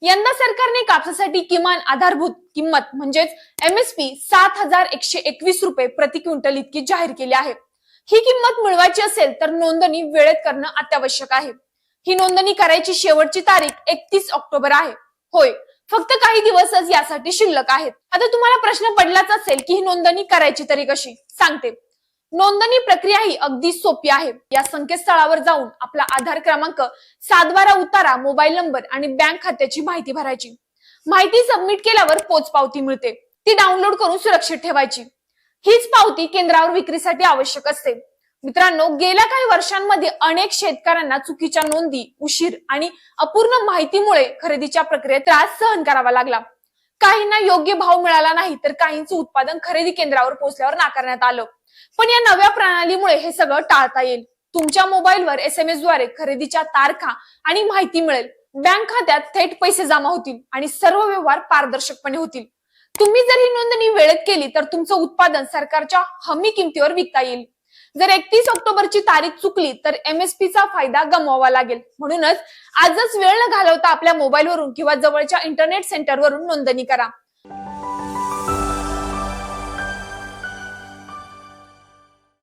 यंदा सरकारने कापसासाठी किमान आधारभूत किंमत म्हणजेच एमएसपी 7,121 रुपये प्रति क्विंटल इतकी जाहीर केली आहे। ही किंमत मिळवायची असेल तर नोंदणी वेळेत करणं अत्यावश्यक आहे। ही नोंदणी करायची शेवटची तारीख 31 ऑक्टोबर आहे। होय, फक्त काही दिवसच यासाठी शिल्लक आहेत। आता तुम्हाला प्रश्न पडलाच असेल की ही नोंदणी करायची तरी कशी? सांगते। नोंदणी प्रक्रिया ही अगदी सोपी आहे। या संकेतस्थळावर जाऊन आपला आधार क्रमांक, 7/12 उतारा, मोबाईल नंबर आणि बँक खात्याची माहिती भरायची। माहिती सबमिट केल्यावर पोचपावती मिळते, ती डाउनलोड करून सुरक्षित ठेवायची। हीच पावती केंद्रावर विक्रीसाठी आवश्यक असते। मित्रांनो, गेल्या काही वर्षांमध्ये अनेक शेतकऱ्यांना चुकीच्या नोंदी, उशीर आणि अपूर्ण माहितीमुळे खरेदीच्या प्रक्रियेत त्रास सहन करावा लागला। काहींना योग्य भाव मिळाला नाही तर काहींचं उत्पादन खरेदी केंद्रावर पोहोचल्यावर नाकारण्यात आलं। पण या नव्या प्रणालीमुळे हे सगळं टाळता येईल। तुमच्या मोबाईलवर SMS द्वारे खरेदीच्या तारखा आणि माहिती मिळेल। बँक खात्यात थेट पैसे जमा होतील आणि सर्व व्यवहार पारदर्शकपणे होतील। तुम्ही जर ही नोंदणी वेळेत केली तर तुमचं उत्पादन सरकारच्या हमी किमतीवर विकता येईल। जर 31 ऑक्टोबरची तारीख चुकली तर MSP चा फायदा गमवावा लागेल। म्हणूनच आजच वेळ न घालवता आपल्या मोबाईलवरून किंवा जवळच्या इंटरनेट सेंटरवरून नोंदणी करा।